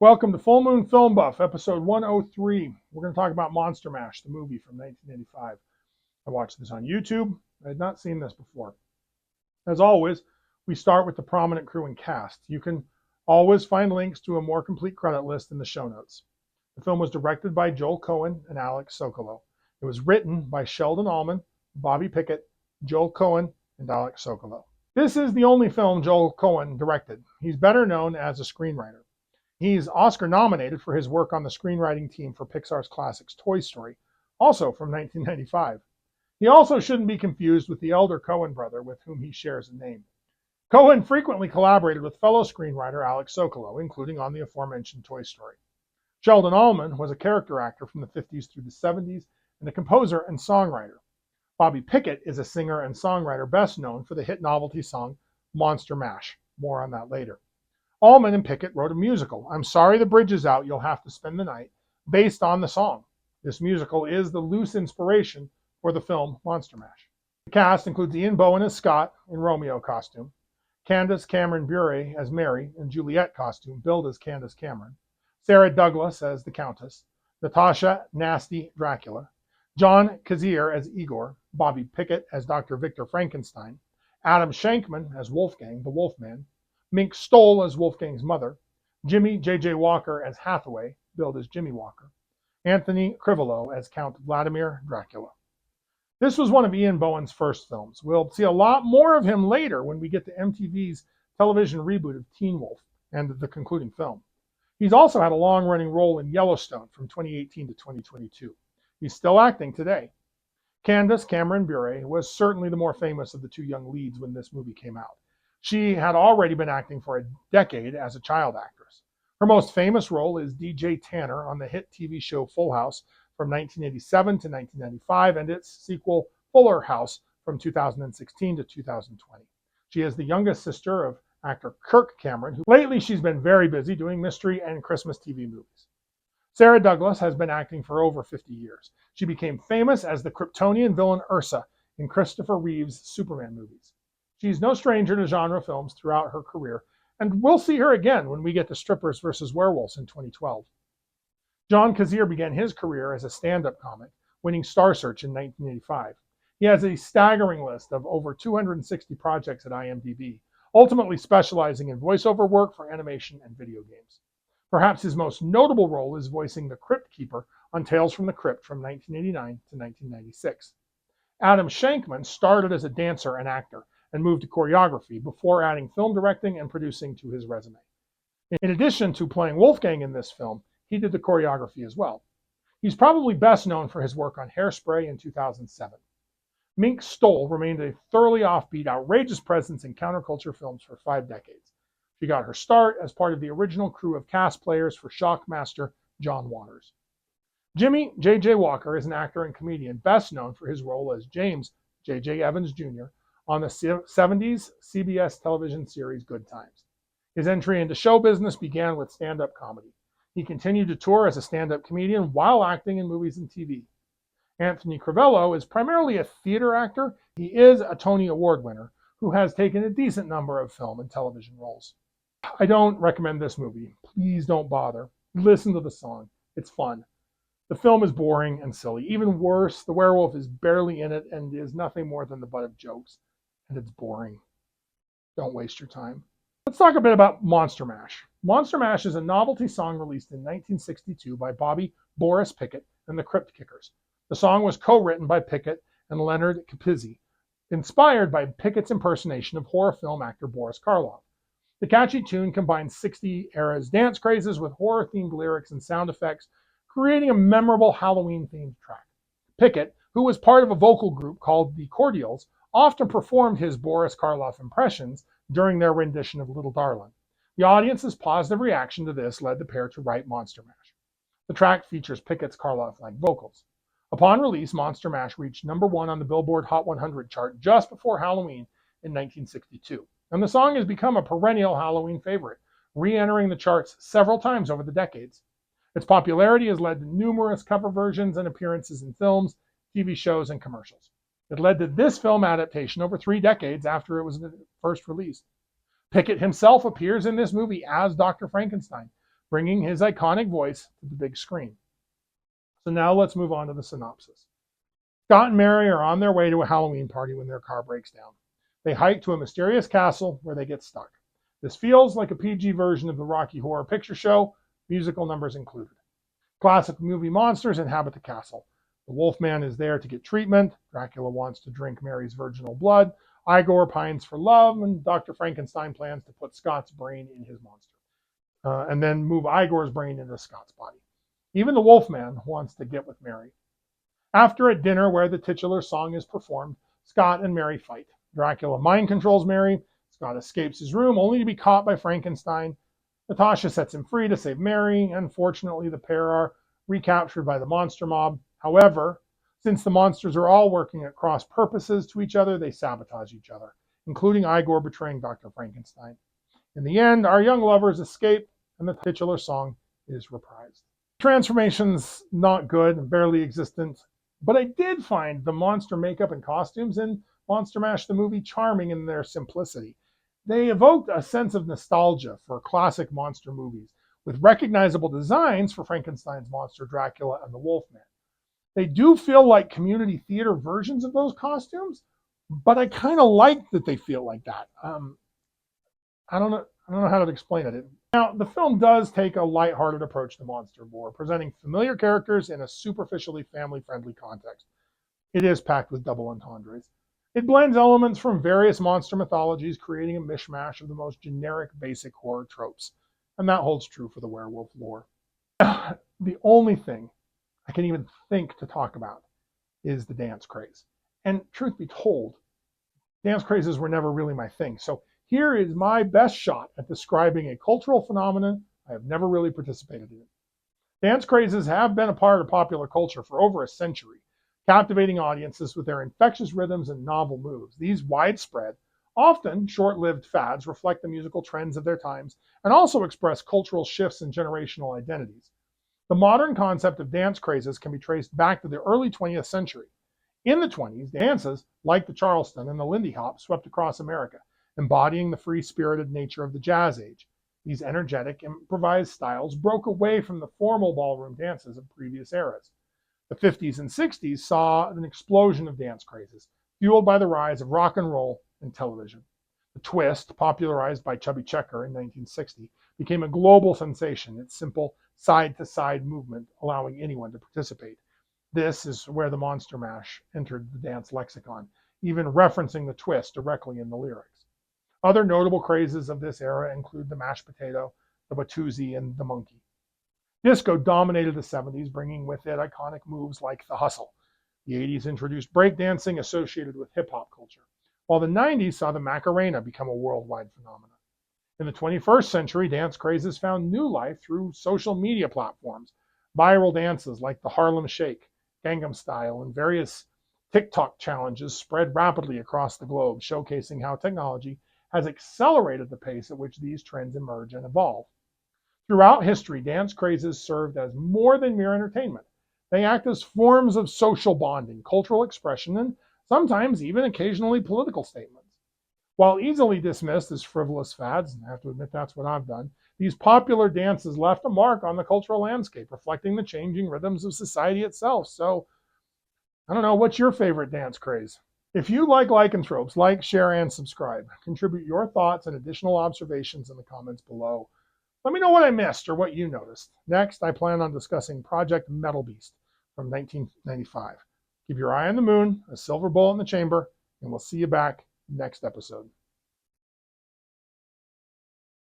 Welcome to Full Moon Film Buff, episode 103. We're going to talk about Monster Mash, the movie from 1985. I watched this on YouTube. I had not seen this before. As always, we start with the prominent crew and cast. You can always find links to a more complete credit list in the show notes. The film was directed by Joel Cohen and Alex Sokolow. It was written by Sheldon Allman, Bobby Pickett, Joel Cohen, and Alex Sokolow. This is the only film Joel Cohen directed. He's better known as a screenwriter. He's Oscar nominated for his work on the screenwriting team for Pixar's classics Toy Story, also from 1995. He also shouldn't be confused with the elder Coen brother with whom he shares a name. Cohen frequently collaborated with fellow screenwriter Alex Sokolow, including on the aforementioned Toy Story. Sheldon Allman was a character actor from the 50s through the 70s and a composer and songwriter. Bobby Pickett is a singer and songwriter best known for the hit novelty song Monster Mash. More on that later. Allman and Pickett wrote a musical, I'm Sorry the Bridge is Out, You'll Have to Spend the Night, based on the song. This musical is the loose inspiration for the film Monster Mash. The cast includes Ian Bohen as Scott in Romeo costume, Candace Cameron Bure as Mary in Juliet costume, billed as Candace Cameron, Sarah Douglas as the Countess, Natasha Nasty Dracula, John Kazier as Igor, Bobby Pickett as Dr. Victor Frankenstein, Adam Shankman as Wolfgang, the Wolfman, Mink Stoll as Wolfgang's mother, Jimmy J.J. Walker as Hathaway, billed as Jimmy Walker, Anthony Crivello as Count Vladimir Dracula. This was one of Ian Bohen's first films. We'll see a lot more of him later when we get to MTV's television reboot of Teen Wolf and the concluding film. He's also had a long-running role in Yellowstone from 2018 to 2022. He's still acting today. Candace Cameron Bure was certainly the more famous of the two young leads when this movie came out. She had already been acting for a decade as a child actress. Her most famous role is DJ Tanner on the hit TV show Full House from 1987 to 1995 and its sequel Fuller House from 2016 to 2020. She is the youngest sister of actor Kirk Cameron, who lately she's been very busy doing mystery and Christmas TV movies. Sarah Douglas has been acting for over 50 years. She became famous as the Kryptonian villain Ursa in Christopher Reeve's Superman movies. She's no stranger to genre films throughout her career, and we'll see her again when we get to Strippers vs. Werewolves in 2012. John Kazier began his career as a stand-up comic, winning Star Search in 1985. He has a staggering list of over 260 projects at IMDb, ultimately specializing in voiceover work for animation and video games. Perhaps his most notable role is voicing the Crypt Keeper on Tales from the Crypt from 1989 to 1996. Adam Shankman started as a dancer and actor, and moved to choreography before adding film directing and producing to his resume. In addition to playing Wolfgang in this film, he did the choreography as well. He's probably best known for his work on Hairspray in 2007. Mink Stoll remained a thoroughly offbeat, outrageous presence in counterculture films for 5 decades. She got her start as part of the original crew of cast players for Shockmaster John Waters. Jimmy J.J. Walker is an actor and comedian best known for his role as James J.J. Evans Jr. on the 70s CBS television series Good Times. His entry into show business began with stand-up comedy. He continued to tour as a stand-up comedian while acting in movies and TV. Anthony Crivello is primarily a theater actor. He is a Tony Award winner who has taken a decent number of film and television roles. I don't recommend this movie. Please don't bother. Listen to the song. It's fun. The film is boring and silly. Even worse, the werewolf is barely in it and is nothing more than the butt of jokes. And it's boring. Don't waste your time. Let's talk a bit about Monster Mash. Monster Mash is a novelty song released in 1962 by Bobby Boris Pickett and the Crypt Kickers. The song was co-written by Pickett and Leonard Capizzi, inspired by Pickett's impersonation of horror film actor Boris Karloff. The catchy tune combines 60s era's dance crazes with horror-themed lyrics and sound effects, creating a memorable Halloween-themed track. Pickett, who was part of a vocal group called the Cordials, often performed his Boris Karloff impressions during their rendition of Little Darlin'. The audience's positive reaction to this led the pair to write Monster Mash. The track features Pickett's Karloff-like vocals. Upon release, Monster Mash reached #1 on the Billboard Hot 100 chart just before Halloween in 1962, and the song has become a perennial Halloween favorite, re-entering the charts several times over the decades. Its popularity has led to numerous cover versions and appearances in films, TV shows, and commercials. It led to this film adaptation over 3 decades after it was first released. Pickett himself appears in this movie as Dr. Frankenstein, bringing his iconic voice to the big screen. So now let's move on to the synopsis. Scott and Mary are on their way to a Halloween party when their car breaks down. They hike to a mysterious castle where they get stuck. This feels like a PG version of the Rocky Horror Picture Show, musical numbers included. Classic movie monsters inhabit the castle. The Wolfman is there to get treatment. Dracula wants to drink Mary's virginal blood. Igor pines for love, and Dr. Frankenstein plans to put Scott's brain in his monster, and then move Igor's brain into Scott's body. Even the Wolfman wants to get with Mary. After a dinner where the titular song is performed, Scott and Mary fight. Dracula mind controls Mary. Scott escapes his room only to be caught by Frankenstein. Natasha sets him free to save Mary. Unfortunately, the pair are recaptured by the monster mob. However, since the monsters are all working at cross purposes to each other, they sabotage each other, including Igor betraying Dr. Frankenstein. In the end, our young lovers escape, and the titular song is reprised. Transformation's not good and barely existent, but I did find the monster makeup and costumes in Monster Mash the movie charming in their simplicity. They evoked a sense of nostalgia for classic monster movies, with recognizable designs for Frankenstein's monster, Dracula, and the Wolfman. They do feel like community theater versions of those costumes, but I kind of like that they feel like that. I don't know how to explain it. Now, the film does take a lighthearted approach to monster lore, presenting familiar characters in a superficially family-friendly context. It is packed with double entendres. It blends elements from various monster mythologies, creating a mishmash of the most generic basic horror tropes. And that holds true for the Werewolf Lore. The only thing I can even think to talk about is the dance craze. And truth be told, dance crazes were never really my thing. So here is my best shot at describing a cultural phenomenon I have never really participated in. Dance crazes have been a part of popular culture for over a century, captivating audiences with their infectious rhythms and novel moves. These widespread, often short-lived fads reflect the musical trends of their times and also express cultural shifts in generational identities. The modern concept of dance crazes can be traced back to the early 20th century. In the 20s, dances like the Charleston and the Lindy Hop swept across America, embodying the free-spirited nature of the Jazz Age. These energetic, improvised styles broke away from the formal ballroom dances of previous eras. The 50s and 60s saw an explosion of dance crazes, fueled by the rise of rock and roll and television. The twist, popularized by Chubby Checker in 1960, became a global sensation, its simple side-to-side movement allowing anyone to participate. This is where the Monster Mash entered the dance lexicon, even referencing the twist directly in the lyrics. Other notable crazes of this era include the mashed potato, the Watusi, and the monkey. Disco dominated the 70s, bringing with it iconic moves like the hustle. The 80s introduced breakdancing associated with hip-hop culture, while the 90s saw the Macarena become a worldwide phenomenon. In the 21st century, dance crazes found new life through social media platforms. Viral dances like the Harlem Shake, Gangnam Style, and various TikTok challenges spread rapidly across the globe, showcasing how technology has accelerated the pace at which these trends emerge and evolve. Throughout history, dance crazes served as more than mere entertainment. They act as forms of social bonding, cultural expression, and sometimes even occasionally political statements. While easily dismissed as frivolous fads, and I have to admit that's what I've done, these popular dances left a mark on the cultural landscape, reflecting the changing rhythms of society itself. So, I don't know, what's your favorite dance craze? If you like lycanthropes, like, share, and subscribe. Contribute your thoughts and additional observations in the comments below. Let me know what I missed or what you noticed. Next, I plan on discussing Project Metal Beast from 1995. Keep your eye on the moon, a silver bullet in the chamber, and we'll see you back next episode.